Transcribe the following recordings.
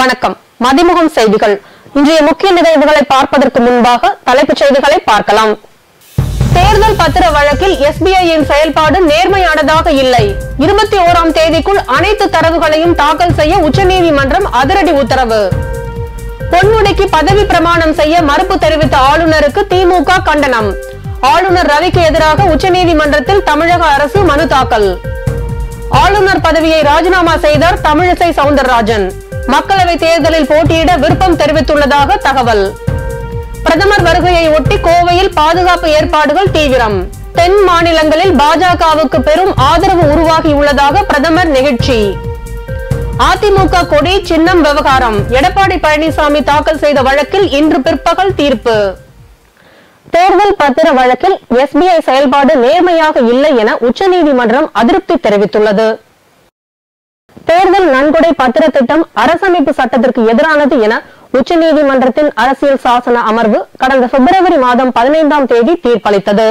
வணக்கம். மதிமுகம் செய்திகள். இன்றைய முக்கிய நிகழ்வுகளை பார்ப்பதற்கு முன்பாக தலைப்புச் செய்திகளை பார்க்கலாம். தேர்தல் பத்திர வழக்கில் SBIயின் செயல்பாடு நேர்மையானதாக இல்லை. 21ஆம் தேதிக்குள் அனைத்து தரவுகளையும் தாக்கல் செய்ய உச்சநீதிமன்றம் அதிரடி உத்தரவு. பொன்முடிக்கு பதவி பிரமாணம் செய்ய மறுப்பு தெரிவித்த ஆளுநருக்கு திமுக கண்டனம். ஆளுநர் ரவிக்கு எதிராக உச்சநீதிமன்றத்தில் தமிழக அரசு மனு தாக்கல். ஆளுநர் பதவியை ராஜினாமா செய்தார் தமிழிசை சவுந்தரராஜன். மக்களவை தேர்தலில் போட்டியிட விருப்பம் தெரிவித்துள்ளதாக தகவல். பிரதமர் வருகையை ஒட்டி கோவையில் பாதுகாப்பு ஏற்பாடுகள் தீவிரம். தென் மாநிலங்களில் பாஜகவுக்கு பெரும் ஆதரவு உருவாகியுள்ளதாக பிரதமர் நெகிழ்ச்சி. அதிமுக கொடி சின்னம் விவகாரம் எடப்பாடி பழனிசாமி தாக்கல் செய்த வழக்கில் இன்று பிற்பகல் தீர்ப்பு. தேர்தல் பத்திர வழக்கில் SBI செயல்பாடு நேர்மையாக இல்லை என உச்சநீதிமன்றம் அதிருப்தி தெரிவித்துள்ளது. தேர்தல் நன்கொடை பத்திர திட்டம் அரசமைப்பு சட்டத்திற்கு எதிரானது என உச்சநீதிமன்றத்தின் அரசியல் சாசன அமர்வு கடந்த பிப்ரவரி மாதம் 15ஆம் தேதி தீர்ப்பளித்தது.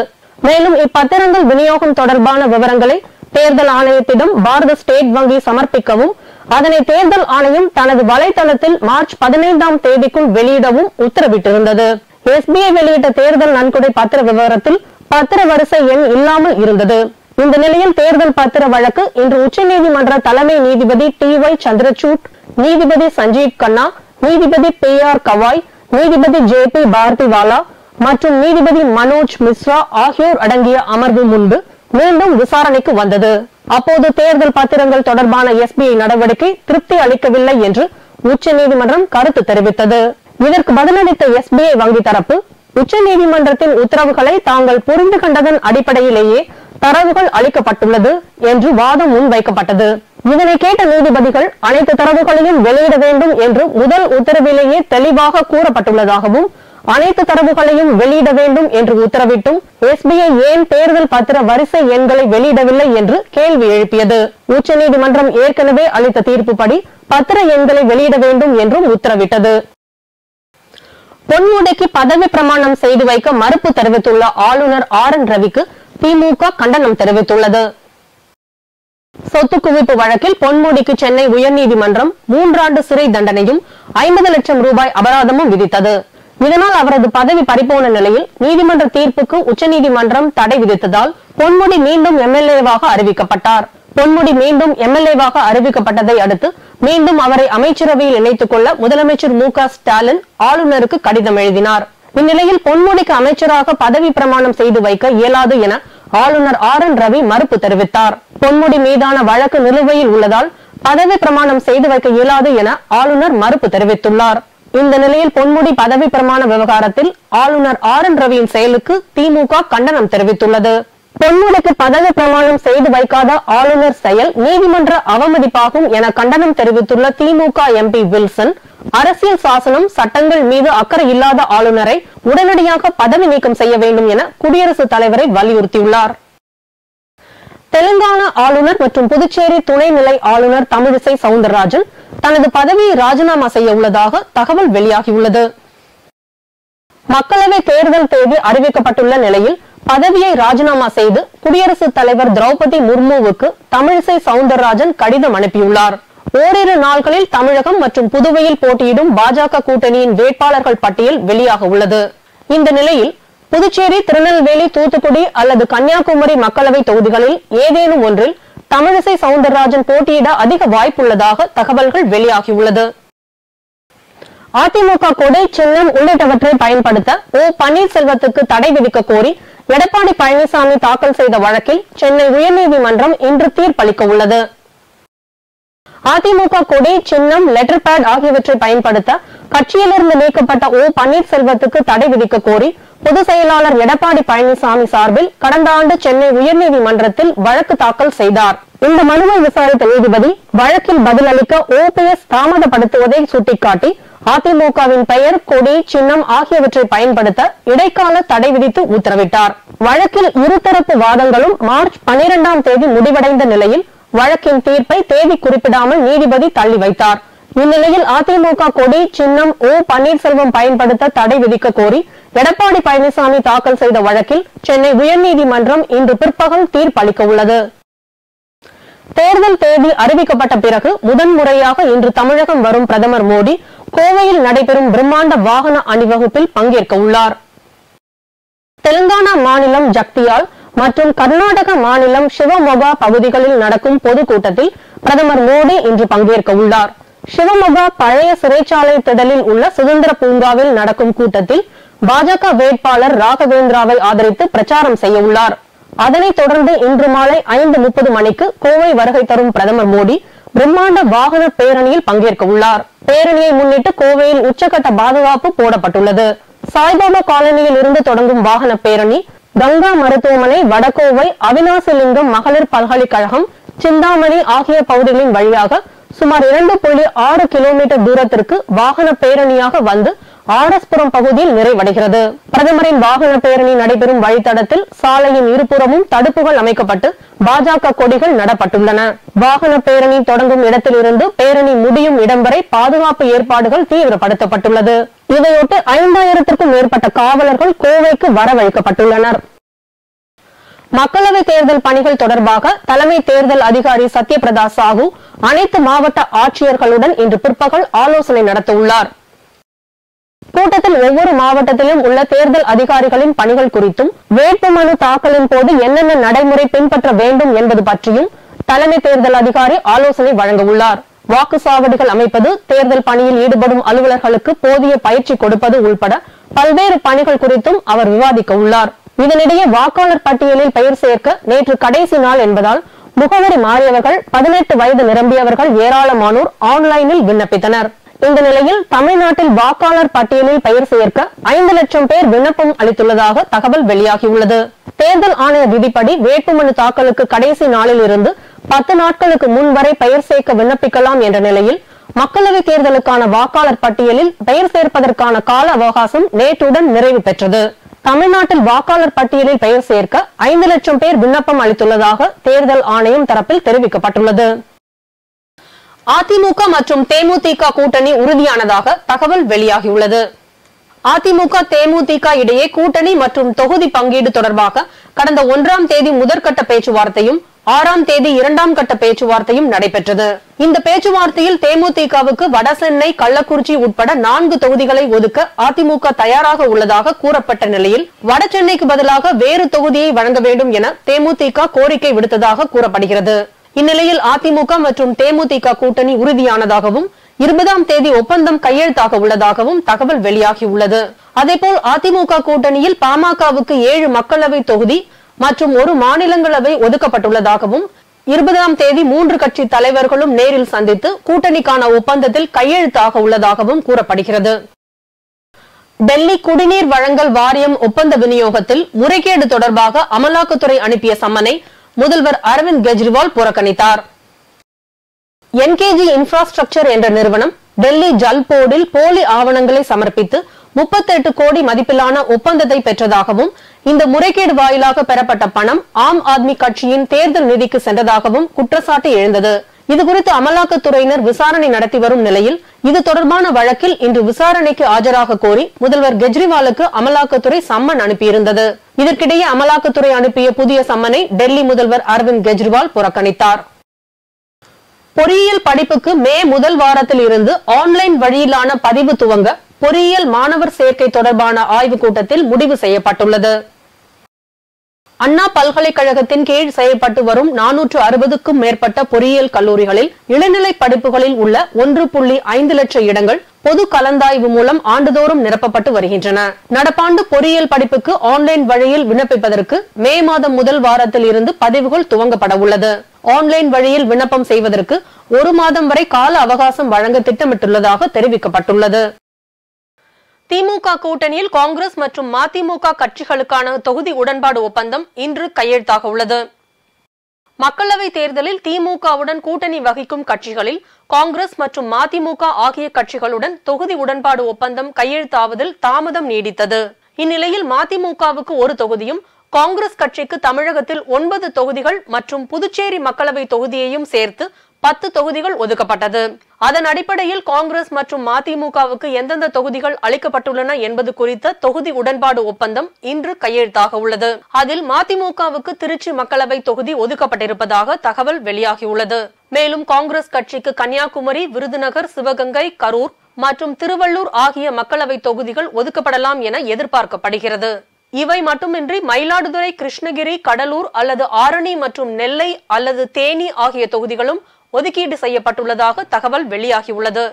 மேலும் இப்பத்திரங்கள் விநியோகம் தொடர்பான விவரங்களை தேர்தல் ஆணையத்திடம் பாரத ஸ்டேட் வங்கி சமர்ப்பிக்கவும் அதனை தேர்தல் ஆணையம் தனது வலைதளத்தில் மார்ச் 15ஆம் தேதிக்குள் வெளியிடவும் உத்தரவிட்டிருந்தது. SBI வெளியிட்ட தேர்தல் நன்கொடை பத்திர விவரத்தில் பத்திர வரிசை எண் இல்லாமல் இருந்தது. இந்த நிலையில் தேர்தல் பத்திர வழக்கு இன்று உச்சநீதிமன்ற தலைமை நீதிபதி TY சந்திரசூட், நீதிபதி சஞ்சீவ் கண்ணா, நீதிபதி PR கவாய், நீதிபதி JP பாரதிவாலா மற்றும் நீதிபதி மனோஜ் மிஸ்ரா ஆகியோர் அடங்கிய அமர்வு முன்பு மீண்டும் விசாரணைக்கு வந்தது. அப்போது தேர்தல் பத்திரங்கள் தொடர்பான SBI நடவடிக்கை திருப்தி அளிக்கவில்லை என்று உச்சநீதிமன்றம் கருத்து தெரிவித்தது. இதற்கு பதிலளித்த SBI வங்கி தரப்பு உச்சநீதிமன்றத்தின் உத்தரவுகளை தாங்கள் புரிந்து கண்டதன் அடிப்படையிலேயே தரவுகள் அளிக்கப்பட்டுள்ளது என்று வாதம் முன்வைக்கப்பட்டது. இதனை கேட்ட நீதிபதிகள் அனைத்து தரவுகளையும் வெளியிட வேண்டும் என்று முதல் உத்தரவிலேயே தெளிவாக கூறப்பட்டுள்ளதாகவும் அனைத்து தரவுகளையும் வெளியிட வேண்டும் என்று உத்தரவிட்டும் SBI ஏன் தேர்தல் பத்திர வரிசை எண்களை வெளியிடவில்லை என்று கேள்வி எழுப்பியது. உச்சநீதிமன்றம் ஏற்கனவே அளித்த தீர்ப்புப்படி பத்திர எண்களை வெளியிட வேண்டும் என்றும் உத்தரவிட்டது. பொன்முடிக்கு பதவி பிரமாணம் செய்து வைக்க மறுப்பு தெரிவித்துள்ள ஆளுநர் RN ரவிக்கு திமுக கண்டனம் தெரிவித்துள்ளது. சொத்து குவிப்பு வழக்கில் பொன்முடிக்கு சென்னை உயர்நீதிமன்றம் 3 ஆண்டு சிறை தண்டனையும் 50 லட்சம் ரூபாய் அபராதமும் விதித்தது. இதனால் அவரது பதவி பறிபோன நிலையில் நீதிமன்ற தீர்ப்புக்கு உச்சநீதிமன்றம் தடை விதித்ததால் பொன்முடி மீண்டும் MLA-வாக அறிவிக்கப்பட்டார். பொன்முடி மீண்டும் MLA-வாக அறிவிக்கப்பட்டதை அடுத்து மீண்டும் அவரை அமைச்சரவையில் இணைத்துக் கொள்ள முதலமைச்சர் MK ஸ்டாலின் ஆளுநருக்கு கடிதம் எழுதினார். இந்நிலையில் பொன்முடிக்கு அமைச்சராக பதவி பிரமாணம் செய்து வைக்க இயலாது என ஆளுநர் RN ரவி மறுப்பு தெரிவித்தார். பொன்முடி மீதான வழக்கு நிலுவையில் உள்ளதால் பதவி பிரமாணம் செய்து வைக்க இயலாது என ஆளுநர் மறுப்பு தெரிவித்துள்ளார். இந்த நிலையில் பொன்முடி பதவி பிரமாண விவகாரத்தில் ஆளுநர் RN ரவியின் செயலுக்கு திமுக கண்டனம் தெரிவித்துள்ளது. பொன்முடிக்கு பதவி பிரமாணம் செய்து வைக்காத ஆளுநர் செயல் நீதிமன்ற அவமதிப்பாகும் என கண்டனம் தெரிவித்துள்ள திமுக MP வில்சன், அரசியல் சாசனம் சட்டங்கள் மீது அக்கறை இல்லாத ஆளுநரை உடனடியாக பதவி நீக்கம் செய்ய வேண்டும் என குடியரசுத் தலைவரை வலியுறுத்தியுள்ளார். தெலுங்கானா ஆளுநர் மற்றும் புதுச்சேரி துணைநிலை ஆளுநர் தமிழிசை சவுந்தரராஜன் தனது பதவியை ராஜினாமா செய்ய உள்ளதாக தகவல் வெளியாகியுள்ளது. மக்களவை தேர்தல் தேதி அறிவிக்கப்பட்டுள்ள நிலையில் பதவியை ராஜினாமா செய்து குடியரசுத் தலைவர் திரௌபதி முர்முவுக்கு தமிழிசை சவுந்தரராஜன் கடிதம் அனுப்பியுள்ளார். ஓரிரு நாட்களில் தமிழகம் மற்றும் புதுவையில் போட்டியிடும் பாஜக கூட்டணியின் வேட்பாளர்கள் பட்டியல் வெளியாக உள்ளது. இந்த நிலையில் புதுச்சேரி, திருநெல்வேலி, தூத்துக்குடி அல்லது கன்னியாகுமரி மக்களவை தொகுதிகளில் ஏதேனும் ஒன்றில் தமிழிசை சவுந்தரராஜன் போட்டியிட அதிக வாய்ப்புள்ளதாக தகவல்கள் வெளியாகியுள்ளது. அதிமுக கொடை, சின்னம் உள்ளிட்டவற்றை பயன்படுத்த பன்னீர்செல்வத்துக்கு தடை விதிக்க கோரி எடப்பாடி பழனிசாமி தாக்கல் செய்த வழக்கில் சென்னை உயர்நீதிமன்றம் இன்று தீர்ப்பளிக்க உள்ளது. அதிமுக கொடி, சின்னம், லெட்டர் பேட் ஆகியவற்றை பயன்படுத்த கட்சியிலிருந்து நீக்கப்பட்ட பன்னீர்செல்வத்துக்கு தடை விதிக்க கோரி பொதுச் செயலாளர் எடப்பாடி பழனிசாமி சார்பில் கடந்த ஆண்டு சென்னை உயர்நீதிமன்றத்தில் வழக்கு தாக்கல் செய்தார். இந்த மனுவை விசாரித்த நீதிபதி வழக்கில் பதிலளிக்க OPS தாமதப்படுத்துவதை சுட்டிக்காட்டி அதிமுகவின் பெயர், கொடி, சின்னம் ஆகியவற்றை பயன்படுத்த இடைக்கால தடை விதித்து உத்தரவிட்டார். வழக்கில் இருதரப்பு வாதங்களும் மார்ச் 12ஆம் தேதி முடிவடைந்த நிலையில் வழக்கின் தீர்ப்பை தேதி குறிப்பிடாமல் நீதிபதி தள்ளி வைத்தார். இந்நிலையில் அதிமுக கொடி, சின்னம் பன்னீர்செல்வம் பயன்படுத்த தடை விதிக்க கோரி எடப்பாடி பழனிசாமி தாக்கல் செய்த வழக்கில் சென்னை உயர்நீதிமன்றம் இன்று பிற்பகல் தீர்ப்பளிக்க உள்ளது. தேர்தல் தேதி அறிவிக்கப்பட்ட பிறகு முதன்முறையாக இன்று தமிழகம் வரும் பிரதமர் மோடி கோவையில் நடைபெறும் பிரம்மாண்ட வாகன அணிவகுப்பில் பங்கேற்க உள்ளார். தெலுங்கானா மாநிலம் ஜக்தியால் மற்றும் கர்நாடக மாநிலம் சிவமொகா பகுதிகளில் நடக்கும் பொதுக்கூட்டத்தில் பிரதமர் மோடி இன்று பங்கேற்க உள்ளார். சிவமொகா பழைய சிறைச்சாலை திடலில் உள்ள சுதந்திர பூங்காவில் நடக்கும் கூட்டத்தில் பாஜக வேட்பாளர் ராகவேந்திராவை ஆதரித்து பிரச்சாரம் செய்ய உள்ளார். அதனைத் தொடர்ந்து இன்று மாலை 5:30 மணிக்கு கோவை வருகை தரும் பிரதமர் மோடி பிரம்மாண்ட வாகன பேரணியில் பங்கேற்க உள்ளார். பேரணியை முன்னிட்டு கோவையில் உச்சகட்ட பாதுகாப்பு போடப்பட்டுள்ளது. சாய்பாபா காலனியில் இருந்து தொடங்கும் வாகன பேரணி கங்கா மருத்துவமனை, வடகோவை, அவினாசிலிங்கம் மகளிர் பல்கலைக்கழகம், சிந்தாமணி ஆகிய பகுதிகளின் வழியாக சுமார் 2.6 கிலோமீட்டர் தூரத்திற்கு வாகன பேரணியாக வந்து ஆர்எஸ்புரம் பகுதியில் நிறைவடைகிறது. பிரதமரின் வாகன பேரணி நடைபெறும் வழித்தடத்தில் சாலையின் இருபுறமும் தடுப்புகள் அமைக்கப்பட்டு பாஜக கொடிகள் நடப்பட்டுள்ளன. வாகன பேரணி தொடங்கும் இடத்திலிருந்து பேரணி முடியும் இடம் வரை பாதுகாப்பு ஏற்பாடுகள் தீவிரப்படுத்தப்பட்டுள்ளது. இதையொட்டி 5000க்கும் மேற்பட்ட காவலர்கள் கோவைக்கு வரவழைக்கப்பட்டுள்ளனர். மக்களவை தேர்தல் பணிகள் தொடர்பாக தலைமை தேர்தல் அதிகாரி சத்யபிரதா சாஹூ அனைத்து மாவட்ட ஆட்சியர்களுடன் இன்று பிற்பகல் ஆலோசனை நடத்த உள்ளார். கூட்டத்தில் ஒவ்வொரு மாவட்டத்திலும் உள்ள தேர்தல் அதிகாரிகளின் பணிகள் குறித்தும், வேட்புமனு தாக்கலின் போது என்னென்ன நடைமுறை பின்பற்ற வேண்டும் என்பது பற்றியும் தலைமை தேர்தல் அதிகாரி ஆலோசனை வழங்க உள்ளார். வாக்குச்சாவடிகள் அமைப்பது, தேர்தல் பணியில் ஈடுபடும் அலுவலர்களுக்கு போதிய பயிற்சி கொடுப்பது உள்பட பல்வேறு பணிகள் குறித்தும் அவர் விவாதிக்க உள்ளார். இதனிடையே வாக்காளர் பட்டியலில் பெயர் சேர்க்க நேற்று கடைசி நாள் என்பதால் முகவரி மாறியவர்கள், 18 வயது நிரம்பியவர்கள் ஏராளமானோர் ஆன்லைனில் விண்ணப்பித்தனர். இந்த நிலையில் தமிழ்நாட்டில் வாக்காளர் பட்டியலில் பெயர் சேர்க்க 5 லட்சம் பேர் விண்ணப்பம் அளித்துள்ளதாக தகவல் வெளியாகியுள்ளது. தேர்தல் ஆணைய விதிப்படி வேட்புமனு தாக்கலுக்கு கடைசி நாளில் இருந்து 10 நாட்களுக்கு முன் வரை பெயர் சேர்க்க விண்ணப்பிக்கலாம் என்ற நிலையில் மக்களவை தேர்தலுக்கான வாக்காளர் பட்டியலில் பெயர் சேர்ப்பதற்கான கால அவகாசம் நேற்றுடன் நிறைவு பெற்றது. தமிழ்நாட்டில் வாக்காளர் பட்டியலில் பெயர் சேர்க்க 5 லட்சம் பேர் விண்ணப்பம் அளித்துள்ளதாக தேர்தல் ஆணையம் தரப்பில் தெரிவிக்கப்பட்டுள்ளது. அதிமுக மற்றும் தேமுதிக கூட்டணி உறுதியானதாக தகவல் வெளியாகியுள்ளது. அதிமுக தேமுதிக இடையே கூட்டணி மற்றும் தொகுதி பங்கீடு தொடர்பாக கடந்த 1ஆம் தேதி முதற்கட்ட பேச்சுவார்த்தையும் 6ஆம் தேதி 2ஆம் கட்ட பேச்சுவார்த்தையும் நடைபெற்றது. இந்த பேச்சுவார்த்தையில் தேமுதிகவுக்கு வடசென்னை, கள்ளக்குறிச்சி உட்பட 4 தொகுதிகளை ஒதுக்க அதிமுக தயாராக உள்ளதாக கூறப்பட்ட நிலையில் வடசென்னைக்கு பதிலாக வேறு தொகுதியை வழங்க வேண்டும் என தேமுதிக கோரிக்கை விடுத்ததாக கூறப்படுகிறது. இந்நிலையில் அதிமுக மற்றும் தேமுதிக கூட்டணி உறுதியானதாகவும் 20ஆம் தேதி ஒப்பந்தம் கையெழுத்தாக உள்ளதாகவும் தகவல் வெளியாகியுள்ளது. அதேபோல் அதிமுக கூட்டணியில் பாமகவுக்கு 7 மக்களவை தொகுதி மற்றும் 1 மாநிலங்களவை ஒதுக்கப்பட்டுள்ளதாகவும் 20ஆம் தேதி 3 கட்சி தலைவர்களும் நேரில் சந்தித்து கூட்டணிக்கான ஒப்பந்தத்தில் கையெழுத்தாக உள்ளதாகவும் கூறப்படுகிறது. டெல்லி குடிநீர் வழங்கல் வாரியம் ஒப்பந்த விநியோகத்தில் முறைகேடு தொடர்பாக அமலாக்கத்துறை அனுப்பிய சம்மனை முதல்வர் அரவிந்த் கெஜ்ரிவால் புறக்கணித்தார். என்கேஜி இன்ஃப்ராஸ்ட்ரக்சர் என்ற நிறுவனம் டெல்லி ஜல் போர்டில் போலி ஆவணங்களை சமர்ப்பித்து 38 கோடி மதிப்பிலான ஒப்பந்தத்தை பெற்றதாகவும், இந்த முறைகேடு வாயிலாக பெறப்பட்ட பணம் ஆம் ஆத்மி கட்சியின் தேர்தல் நிதிக்கு சென்றதாகவும் குற்றச்சாட்டு எழுந்தது. இதுகுறித்து அமலாக்கத்துறையினர் விசாரணை நடத்தி வரும் நிலையில் இது தொடர்பான வழக்கில் இன்று விசாரணைக்கு ஆஜராக கோரி முதல்வர் கெஜ்ரிவாலுக்கு அமலாக்கத்துறை சம்மன் அனுப்பியிருந்தது. இதற்கிடையே அமலாக்கத்துறை அனுப்பிய புதிய சம்மனை டெல்லி முதல்வர் அரவிந்த் கெஜ்ரிவால் புறக்கணித்தார். பொறியியல் படிப்புக்கு மே முதல் வாரத்தில் இருந்து ஆன்லைன் வழியிலான பதிவு துவங்க பொறியியல் மாணவர் சேர்க்கை தொடர்பான ஆய்வுக் கூட்டத்தில் முடிவு செய்யப்பட்டுள்ளது. அண்ணா பல்கலைக்கழகத்தின் கீழ் செயல்பட்டு வரும் 460க்கும் மேற்பட்ட பொறியியல் கல்லூரிகளில் இளநிலை படிப்புகளில் உள்ள 1.5 லட்சம் இடங்கள் பொது கலந்தாய்வு மூலம் ஆண்டுதோறும் நிரப்பப்பட்டு வருகின்றன. நடப்பாண்டு பொறியியல் படிப்புக்கு ஆன்லைன் வழியில் விண்ணப்பிப்பதற்கு மே மாதம் முதல் வாரத்தில் இருந்து பதிவுகள் துவங்கப்பட உள்ளது. ஆன்லைன் வழியில் விண்ணப்பம் செய்வதற்கு 1 மாதம் வரை கால அவகாசம் வழங்க திட்டமிட்டுள்ளதாக தெரிவிக்கப்பட்டுள்ளது. திமுக கூட்டணியில் காங்கிரஸ் மற்றும் மதிமுக கட்சிகளுக்கான தொகுதி உடன்பாடு ஒப்பந்தம் இன்று கையெழுத்தாக உள்ளது. மக்களவை தேர்தலில் திமுகவுடன் கூட்டணி வகிக்கும் கட்சிகளில் காங்கிரஸ் மற்றும் மதிமுக ஆகிய கட்சிகளுடன் தொகுதி உடன்பாடு ஒப்பந்தம் கையெழுத்தாவதில் தாமதம் நீடித்தது. இந்நிலையில் மதிமுகவுக்கு 1 தொகுதியும், காங்கிரஸ் கட்சிக்கு தமிழகத்தில் 9 தொகுதிகள் மற்றும் புதுச்சேரி மக்களவை தொகுதியையும் சேர்த்து 10 தொகுதிகள் ஒதுக்கப்பட்டது. அதன் அடிப்படையில் காங்கிரஸ் மற்றும் மதிமுகவுக்கு எந்தெந்த தொகுதிகள் அளிக்கப்பட்டுள்ளன என்பது குறித்த தொகுதி உடன்பாடு ஒப்பந்தம் இன்று கையெழுத்தாக உள்ளது. அதில் மதிமுகவுக்கு திருச்சி மக்களவை தொகுதி ஒதுக்கப்பட்டிருப்பதாக தகவல் வெளியாகியுள்ளது. மேலும் காங்கிரஸ் கட்சிக்கு கன்னியாகுமரி, விருதுநகர், சிவகங்கை, கரூர் மற்றும் திருவள்ளூர் ஆகிய மக்களவை தொகுதிகள் ஒதுக்கப்படலாம் என எதிர்பார்க்கப்படுகிறது. இவை மட்டுமின்றி மயிலாடுதுறை, கிருஷ்ணகிரி, கடலூர் அல்லது ஆரணி மற்றும் நெல்லை அல்லது தேனி ஆகிய தொகுதிகளும் ஒதுக்கீடு செய்யப்பட்டுள்ளதாக தகவல் வெளியாகியுள்ளது.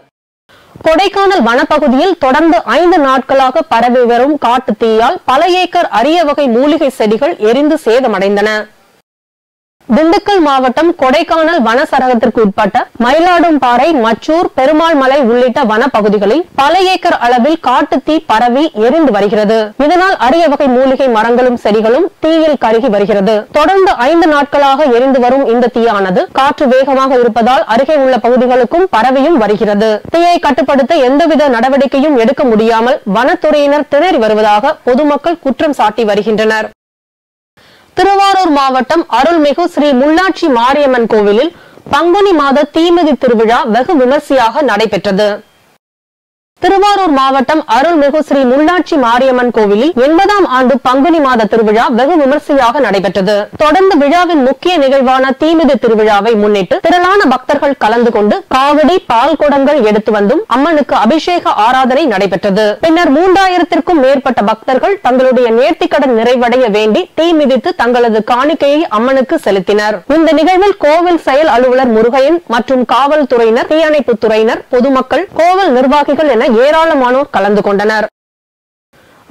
கொடைக்கானல் வனப்பகுதியில் தொடர்ந்து 5 நாட்களாக பரவி வரும் காட்டு தீயால் பல ஏக்கர் அரிய வகை மூலிகை செடிகள் எரிந்து சேதமடைந்தன. திண்டுக்கல் மாவட்டம் கொடைக்கானல் வன சரகத்திற்கு உட்பட்ட மயிலாடும்பாறை, மச்சூர், பெருமாள் மலை உள்ளிட்ட வனப்பகுதிகளில் பல ஏக்கர் அளவில் காட்டு தீ பரவி எரிந்து வருகிறது. இதனால் அரிய வகை மூலிகை மரங்களும் செடிகளும் தீயில் கருகி வருகிறது. தொடர்ந்து 5 நாட்களாக எரிந்து வரும் இந்த தீயானது காற்று வேகமாக இருப்பதால் அருகே உள்ள பகுதிகளுக்கும் பரவியும் வருகிறது. தீயை கட்டுப்படுத்த எந்தவித நடவடிக்கையும் எடுக்க முடியாமல் வனத்துறையினர் திணறி வருவதாக பொதுமக்கள் குற்றம் சாட்டி வருகின்றனர். திருவாரூர் மாவட்டம் அருள்மிகு ஸ்ரீ முள்ளாட்சி மாரியம்மன் கோவிலில் பங்குனி மாத தீமிதி திருவிழா வெகு விமர்சையாக நடைபெற்றது. திருவாரூர் மாவட்டம் அருள்மிகு ஸ்ரீ முள்ளாட்சி மாரியம்மன் கோவிலில் 80ஆம் ஆண்டு பங்குனி மாத திருவிழா வெகு விமர்சையாக நடைபெற்றது. தொடர்ந்து விழாவின் முக்கிய நிகழ்வான தீமிதி திருவிழாவை முன்னிட்டு திரளான பக்தர்கள் கலந்து கொண்டு காவடி, பால் குடங்கள் எடுத்து வந்தும் அம்மனுக்கு அபிஷேக ஆராதனை நடைபெற்றது. பின்னர் 3000த்திற்கும் மேற்பட்ட பக்தர்கள் தங்களுடைய நேர்த்திக்கடன் நிறைவடைய வேண்டி தீ மிதித்து தங்களது காணிக்கையை அம்மனுக்கு செலுத்தினர். இந்த நிகழ்வில் கோவில் செயல் அலுவலர் முருகையன் மற்றும் காவல்துறையினர், தீயணைப்பு துறையினர், பொதுமக்கள், கோவில் நிர்வாகிகள் என ஏராளமானோர் கலந்து கொண்டனர்.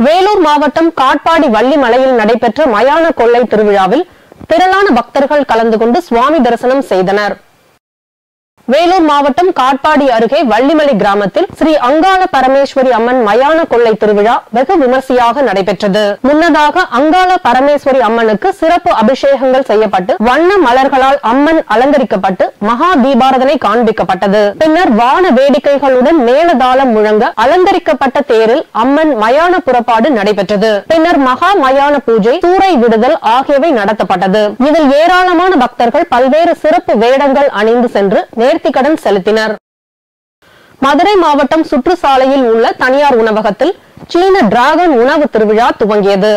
வேலூர் மாவட்டம் காட்பாடி வள்ளிமலையில் நடைபெற்ற மயான கொள்ளை திருவிழாவில் திரளான பக்தர்கள் கலந்து கொண்டு சுவாமி தரிசனம் செய்தனர். வேலூர் மாவட்டம் காட்பாடி அருகே வள்ளிமலை கிராமத்தில் ஸ்ரீ அங்காள பரமேஸ்வரி அம்மன் மயான கொள்ளை திருவிழா வெகு விமர்சையாக நடைபெற்றது. முன்னதாக அங்காள பரமேஸ்வரி அம்மனுக்கு சிறப்பு அபிஷேகங்கள் செய்யப்பட்டு வண்ண மலர்களால் அம்மன் அலங்கரிக்கப்பட்டு மகா தீபாரதனை காண்பிக்கப்பட்டது. பின்னர் வான வேடிக்கைகளுடன் மேளதாளம் முழங்க அலங்கரிக்கப்பட்ட தேரில் அம்மன் மயான புறப்பாடு நடைபெற்றது. பின்னர் மகா மயான பூஜை, சூறை விடுதல் ஆகியவை நடத்தப்பட்டது. இதில் ஏராளமான பக்தர்கள் பல்வேறு சிறப்பு வேடங்கள் அணிந்து சென்று நேர்த்திக்கடன் செலுத்தினர். மதுரை மாவட்டம் சுற்றுச்சாலையில் உள்ள தனியார் உணவகத்தில் சீன டிராகன் உணவு திருவிழா துவங்கியது.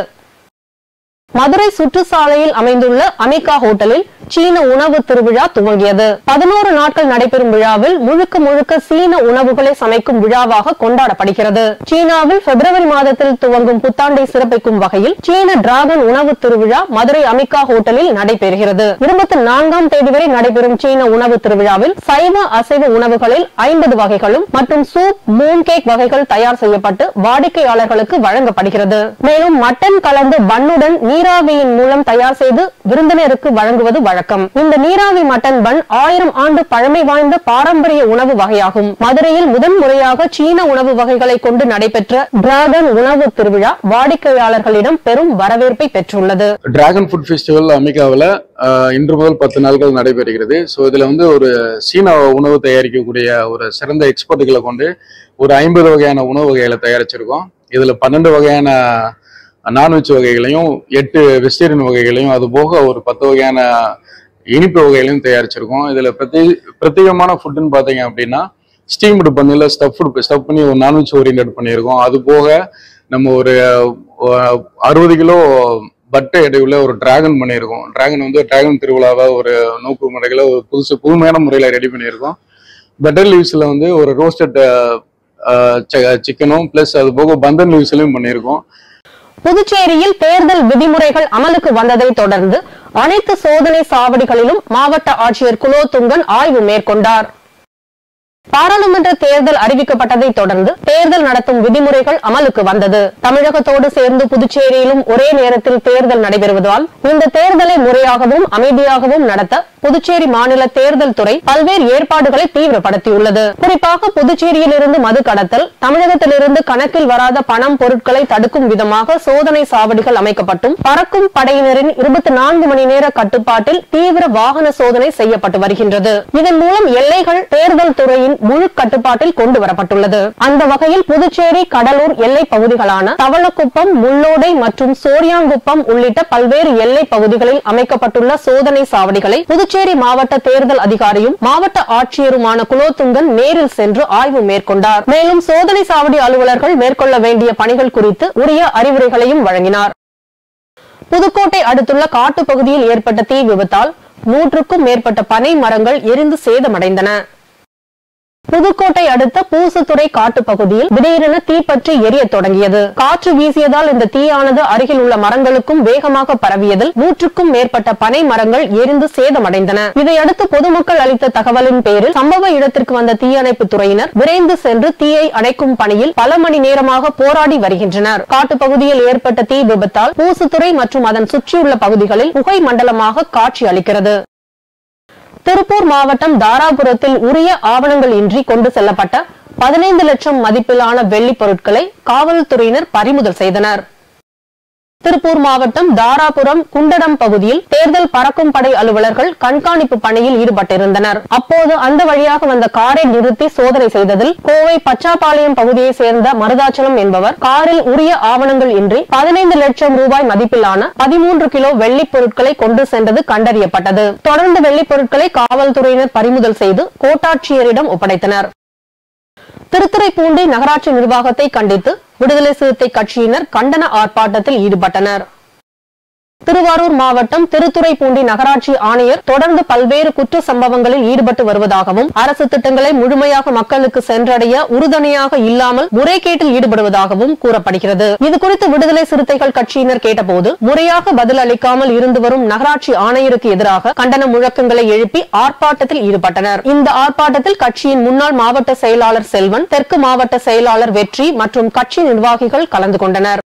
மதுரை சுற்றுச்சாலையில் அமைந்துள்ள அமிகா ஹோட்டலில் சீன உணவு திருவிழா துவங்கியது. 11 நாட்கள் நடைபெறும் விழாவில் முழுக்க முழுக்க சீன உணவுகளை சமைக்கும் விழாவாக கொண்டாடப்படுகிறது. சீனாவில் பிப்ரவரி மாதத்தில் துவங்கும் புத்தாண்டை சிறப்பிக்கும் வகையில் சீன டிராகன் உணவு திருவிழா மதுரை அமிகா ஹோட்டலில் நடைபெறுகிறது. 24ஆம் தேதி வரை நடைபெறும் சீன உணவு திருவிழாவில் சைவ, அசைவ உணவுகளில் 50 வகைகளும் மற்றும் சூப், மூன் கேக் வகைகள் தயார் செய்யப்பட்டு வாடிக்கையாளர்களுக்கு வழங்கப்படுகிறது. மேலும் மட்டன் கலந்து பன்னுடன் நீராவியின் மூலம் தயார் செய்து விருந்தினருக்கு வழங்குவது வழக்கம். இந்த நீராவி மட்டன் பன் 1000 ஆண்டு பழமை வாய்ந்த பாரம்பரிய உணவு வகையாகும். மதுரையில் முதன் முறையாக சீன உணவு வகைகளை கொண்டு நடைபெற்ற டிராகன் உணவு திருவிழா வாடிக்கையாளர்களிடம் பெரும் வரவேற்பை பெற்றுள்ளது. டிராகன் ஃபுட் ஃபெஸ்டிவல் அமெரிக்காவில் இன்று முதல் 10 நாட்கள் நடைபெறுகிறது. ஸோ இதுல ஒரு சீன உணவு தயாரிக்கக்கூடிய ஒரு சிறந்த எக்ஸ்பர்ட்டுகளை கொண்டு ஒரு 50 வகையான உணவு வகைகளை தயாரிச்சிருக்கோம். இதுல 12 வகையான நான்வெஜ் வகைகளையும் 8 வெஜிடேரியன் வகைகளையும் அது போக ஒரு 10 வகையான இனிப்பு வகைகளையும் தயாரிச்சிருக்கோம். இதுல பிரத்யேகமான ஃபுட்டுன்னு பார்த்தீங்க அப்படின்னா ஸ்டீம்டு பண்ணில ஸ்டஃப் பண்ணி ஒரு நான்வெஜ் ஓரியன்ட் பண்ணியிருக்கோம். அது போக நம்ம ஒரு 60 கிலோ பட்டை எடையுள்ள ஒரு டிராகன் பண்ணியிருக்கோம். டிராகன் திருவிழாவை ஒரு நோக்கு முறைகளை ஒரு புதுமையான முறையில் ரெடி பண்ணியிருக்கோம். பட்டர் லீவ்ஸ்ல ஒரு ரோஸ்டட் சிக்கனும் பிளஸ் அது போக பந்தன் லீவ்ஸ்லையும் பண்ணியிருக்கோம். புதுச்சேரியில் தேர்தல் விதிமுறைகள் அமலுக்கு வந்ததை தொடர்ந்து அனைத்து சோதனை சாவடிகளிலும் மாவட்ட ஆட்சியர் குலோத்துங்கன் ஆய்வு மேற்கொண்டார். பாராளுமன்ற தேர்தல் அறிவிக்கப்பட்டதை தொடர்ந்து தேர்தல் நடத்தும் விதிமுறைகள் அமலுக்கு வந்தது. தமிழகத்தோடு சேர்ந்து புதுச்சேரியிலும் ஒரே நேரத்தில் தேர்தல் நடைபெறுவதால் இந்த தேர்தலை முறையாகவும் அமைதியாகவும் நடத்த புதுச்சேரி மாநில தேர்தல் துறை பல்வேறு ஏற்பாடுகளை தீவிரப்படுத்தியுள்ளது. குறிப்பாக புதுச்சேரியில் இருந்து மது கடத்தல், தமிழகத்திலிருந்து கணக்கில் வராத பணம், பொருட்களை தடுக்கும் விதமாக சோதனை சாவடிகள் அமைக்கப்பட்டும் பறக்கும் படையினரின் 24 மணி நேர கட்டுப்பாட்டில் தீவிர வாகன சோதனை செய்யப்பட்டு வருகின்றது. இதன் மூலம் எல்லைகள் தேர்தல் துறையின் முழு கட்டுப்பாட்டில் கொண்டு வரப்பட்டுள்ளது. அந்த வகையில் புதுச்சேரி கடலூர் எல்லை பகுதிகளான தவளக்குப்பம், முள்ளோடை மற்றும் சோரியாங்குப்பம் உள்ளிட்ட பல்வேறு எல்லை பகுதிகளில் அமைக்கப்பட்டுள்ள சோதனை சாவடிகளை புதுச்சேரி மாவட்ட தேர்தல் அதிகாரியும் மாவட்ட ஆட்சியருமான குலோத்துங்கன் நேரில் சென்று ஆய்வு மேற்கொண்டார். மேலும் சோதனை சாவடி அலுவலர்கள் மேற்கொள்ள வேண்டிய பணிகள் குறித்து உரிய அறிவுரைகளையும் வழங்கினார். புதுக்கோட்டை அடுத்துள்ள காட்டு பகுதியில் ஏற்பட்ட தீ விபத்தால் 100க்கும் மேற்பட்ட பனை மரங்கள் எரிந்து சேதமடைந்தன. புதுக்கோட்டை அடுத்த பூசுத்துறை காட்டு பகுதியில் திடீரென தீப்பற்றி எரிய தொடங்கியது. காற்று வீசியதால் இந்த தீயானது அருகில் உள்ள மரங்களுக்கும் வேகமாக பரவியதில் 100க்கும் மேற்பட்ட பனை மரங்கள் எரிந்து சேதமடைந்தன. இதையடுத்து பொதுமக்கள் அளித்த தகவலின் பேரில் சம்பவ இடத்திற்கு வந்த தீயணைப்பு துறையினர் விரைந்து சென்று தீயை அணைக்கும் பணியில் பல மணி நேரமாக போராடி வருகின்றனர். காட்டுப்பகுதியில் ஏற்பட்ட தீ விபத்தால் பூசுத்துறை மற்றும் அதன் சுற்றியுள்ள பகுதிகளில் புகை மண்டலமாக காட்சி அளிக்கிறது. திருப்பூர் மாவட்டம் தாராபுரத்தில் உரிய ஆவணங்கள் இன்றி கொண்டு செல்லப்பட்ட 15 லட்சம் மதிப்பிலான வெள்ளி பொருட்களை காவல்துறையினர் பறிமுதல் செய்தனர். திருப்பூர் மாவட்டம் தாராபுரம் குண்டடம் பகுதியில் தேர்தல் பறக்கும் படை அலுவலர்கள் கண்காணிப்பு பணியில் ஈடுபட்டிருந்தனர். அப்போது அந்த வழியாக வந்த காரை நிறுத்தி சோதனை செய்ததில் கோவை பச்சாபாளையம் பகுதியை சேர்ந்த மருதாச்சலம் என்பவர் காரில் உரிய ஆவணங்கள் இன்றி 15 லட்சம் ரூபாய் மதிப்பிலான 13 கிலோ வெள்ளி பொருட்களை கொண்டு சென்றது கண்டறியப்பட்டது. தொடர்ந்து வெள்ளி பொருட்களை காவல்துறையினர் பறிமுதல் செய்து கோட்டாட்சியரிடம் ஒப்படைத்தனர். திருத்துறைப்பூண்டி நகராட்சி நிர்வாகத்தை கண்டித்து விடுதலை சிறுத்தை கட்சியினர் கண்டன ஆர்ப்பாட்டத்தில் ஈடுபட்டனர். திருவாரூர் மாவட்டம் திருத்துறைப்பூண்டி நகராட்சி ஆணையர் தொடர்ந்து பல்வேறு குற்ற சம்பவங்களில் ஈடுபட்டு வருவதாகவும் அரசு திட்டங்களை முழுமையாக மக்களுக்கு சென்றடைய உறுதுணையாக இல்லாமல் முறைகேட்டில் ஈடுபடுவதாகவும் கூறப்படுகிறது. இதுகுறித்து விடுதலை சிறுத்தைகள் கட்சியினர் கேட்டபோது முறையாக பதில் அளிக்காமல் இருந்து வரும் நகராட்சி ஆணையருக்கு எதிராக கண்டன முழக்கங்களை எழுப்பி ஆர்ப்பாட்டத்தில் ஈடுபட்டனர். இந்த ஆர்ப்பாட்டத்தில் கட்சியின் முன்னாள் மாவட்ட செயலாளர் செல்வன், தெற்கு மாவட்ட செயலாளர் வெற்றி மற்றும் கட்சி நிர்வாகிகள் கலந்து கொண்டனர்.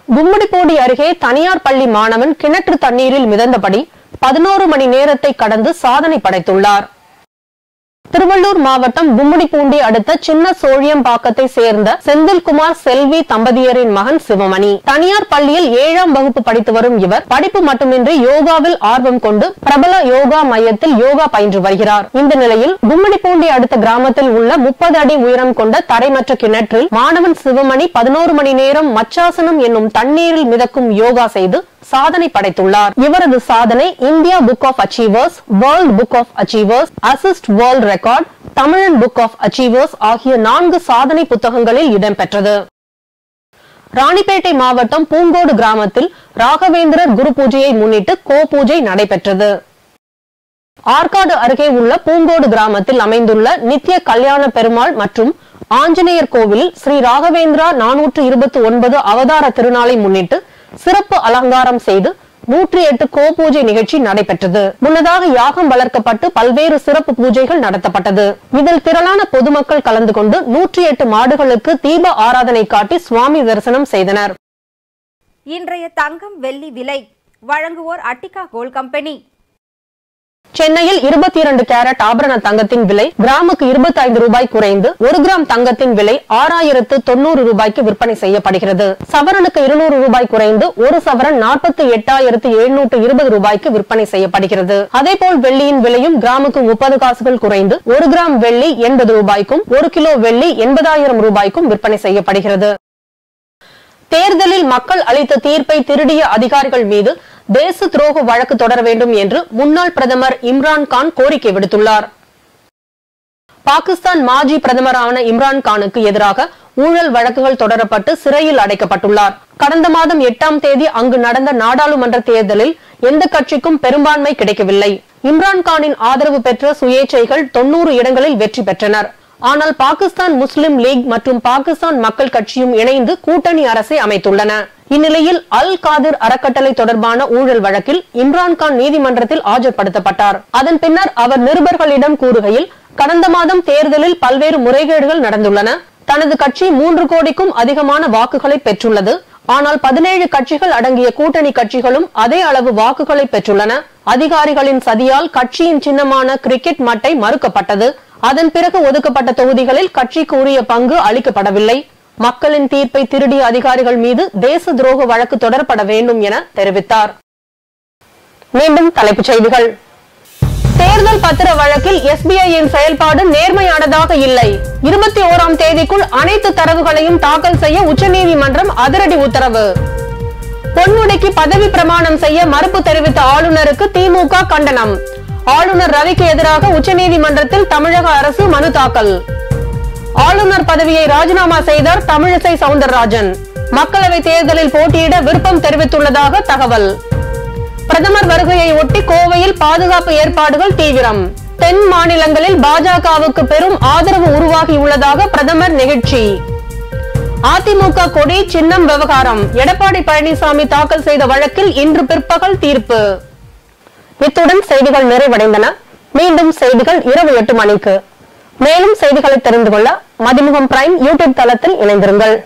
கும்மிடிப்பூண்டி அருகே தனியார் பள்ளி மாணவன் கிணற்று தண்ணீரில் மிதந்தபடி 11 மணி நேரத்தை கடந்து சாதனை படைத்துள்ளார். திருவள்ளூர் மாவட்டம் கும்மிடிப்பூண்டி அடுத்த சின்ன சோழியம்பாக்கத்தை சேர்ந்த செந்தில்குமார் செல்வி தம்பதியரின் மகன் சிவமணி. தனியார் பள்ளியில் 7ஆம் வகுப்பு படித்து வரும் இவர் படிப்பு மட்டுமின்றி யோகாவில் ஆர்வம் கொண்டு பிரபல யோகா மையத்தில் யோகா பயின்று வருகிறார். இந்த நிலையில் கும்மிடிப்பூண்டி அடுத்த கிராமத்தில் உள்ள 30 அடி உயரம் கொண்ட தரைமற்ற கிணற்றில் மாணவன் சிவமணி 11 மணி நேரம் மச்சாசனம் என்னும் தண்ணீரில் மிதக்கும் யோகா செய்து சாதனை படைத்துள்ளார். இவரது சாதனை India book of achievers, world book of achievers, assist world record, Tamilan book of achievers ஆகிய 4 சாதனை புத்தகங்களில் இடம்பெற்றது. ராணிப்பேட்டை மாவட்டம் பூங்கோடு கிராமத்தில் ராகவேந்திரர் குரு பூஜையை முன்னிட்டு கோ பூஜை நடைபெற்றது. ஆற்காடு அருகே உள்ள பூங்கோடு கிராமத்தில் அமைந்துள்ள நித்திய கல்யாண பெருமாள் மற்றும் ஆஞ்சநேயர் கோவிலில் ஸ்ரீ ராகவேந்திரா 429 அவதார திருநாளை முன்னிட்டு சிறப்பு அலங்காரம் செய்து 108 கோ பூஜை நிகழ்ச்சி நடைபெற்றது. முன்னதாக யாகம் வளர்க்கப்பட்டு பல்வேறு சிறப்பு பூஜைகள் நடத்தப்பட்டது. இதில் திரளான பொதுமக்கள் கலந்து கொண்டு 108 மாடுகளுக்கு தீப ஆராதனை காட்டி சுவாமி தரிசனம் செய்தனர். இன்றைய தங்கம் வெள்ளி விலை வழங்குவோர் அட்டிகா கோல்ட் கம்பெனி. சென்னையில் 22 கேரட் ஆபரண தங்கத்தின் விலை கிராமுக்கு 25 ரூபாய் குறைந்து 1 கிராம் தங்கத்தின் விலை 6090 ரூபாய்க்கு விற்பனை செய்யப்படுகிறது. சவரனுக்கு 200 ரூபாய் குறைந்து 1 சவரன் 48,720 ரூபாய்க்கு விற்பனை செய்யப்படுகிறது. அதேபோல் வெள்ளியின் விலையும் கிராமுக்கு 30 காசுகள் குறைந்து 1 கிராம் வெள்ளி 80 ரூபாய்க்கும் 1 கிலோ வெள்ளி 80,000 ரூபாய்க்கும் விற்பனை செய்யப்படுகிறது. தேர்தலில் மக்கள் அளித்த தீர்ப்பை திருடிய அதிகாரிகள் மீது தேச துரோக வழக்கு தொடர வேண்டும் என்று முன்னாள் பிரதமர் இம்ரான்கான் கோரிக்கை விடுத்துள்ளார். பாகிஸ்தான் மாஜி பிரதமரான இம்ரான்கானுக்கு எதிராக ஊழல் வழக்குகள் தொடரப்பட்டு சிறையில் அடைக்கப்பட்டுள்ளார். கடந்த மாதம் 8ஆம் தேதி அங்கு நடந்த நாடாளுமன்ற தேர்தலில் எந்த கட்சிக்கும் பெரும்பான்மை கிடைக்கவில்லை. இம்ரான்கானின் ஆதரவு பெற்ற சுயேட்சைகள் 90 இடங்களில் வெற்றி பெற்றனர். ஆனால் பாகிஸ்தான் முஸ்லிம் லீக் மற்றும் பாகிஸ்தான் மக்கள் கட்சியும் இணைந்து கூட்டணி அரசை அமைத்துள்ளன. இந்நிலையில் அல் காதிர் அறக்கட்டளை தொடர்பான ஊழல் வழக்கில் இம்ரான்கான் நீதிமன்றத்தில் ஆஜர்படுத்தப்பட்டார். அதன் பின்னர் அவர் நிருபர்களிடம் கூறுகையில், கடந்த மாதம் தேர்தலில் பல்வேறு முறைகேடுகள் நடந்துள்ளன. தனது கட்சி 3 கோடிக்கும் அதிகமான வாக்குகளை பெற்றுள்ளது. ஆனால் 17 கட்சிகள் அடங்கிய கூட்டணி கட்சிகளும் அதே அளவு வாக்குகளை பெற்றுள்ளன. அதிகாரிகளின் சதியால் கட்சியின் சின்னமான கிரிக்கெட் மட்டை மறுக்கப்பட்டது. அதன் பிறகு ஒதுக்கப்பட்ட தொகுதிகளில் கட்சிக்கு உரிய பங்கு அளிக்கப்படவில்லை. மக்களின் தீர்ப்பை திருடிய அதிகாரிகள் மீது தேச துரோக வழக்கு தொடரப்பட வேண்டும் என தெரிவித்தார். மீண்டும் தலைப்புச் செய்திகள். தேர்தல் பத்திர வழக்கில் SBIயின் செயல்பாடு நேர்மையானதாக இல்லை. 21ஆம் தேதிக்குள் அனைத்து தரவுகளையும் தாக்கல் செய்ய உச்சநீதிமன்றம் அதிரடி உத்தரவு. பொன்முடிக்கு பதவி பிரமாணம் செய்ய மறுப்பு தெரிவித்த ஆளுநருக்கு திமுக கண்டனம். ஆளுநர் ரவிக்கு எதிராக உச்சநீதிமன்றத்தில் தமிழக அரசு மனு தாக்கல். ஆளுநர் பதவியை ராஜினாமா செய்தார் தமிழிசை சவுந்தரராஜன். மக்களவை தேர்தலில் போட்டியிட விருப்பம் தெரிவித்துள்ளதாக தகவல். பிரதமர் வருகையை ஒட்டி கோவையில் பாதுகாப்பு ஏற்பாடுகள் தீவிரம். தென் மாநிலங்களில் பாஜகவுக்கு பெரும் ஆதரவு உருவாகியுள்ளதாக பிரதமர் நெகிழ்ச்சி. அதிமுக கொடி சின்னம் விவகாரம் எடப்பாடி பழனிசாமி தாக்கல் செய்த வழக்கில் இன்று பிற்பகல் தீர்ப்பு. இத்துடன் செய்திகள் நிறைவடைந்தன. மீண்டும் செய்திகள் இரவு 8 மணிக்கு. மேலும் செய்திகளை தெரிந்து கொள்ள மதிமுகம் பிரைம் யூடியூப் தளத்தில் இணைந்திருங்கள்.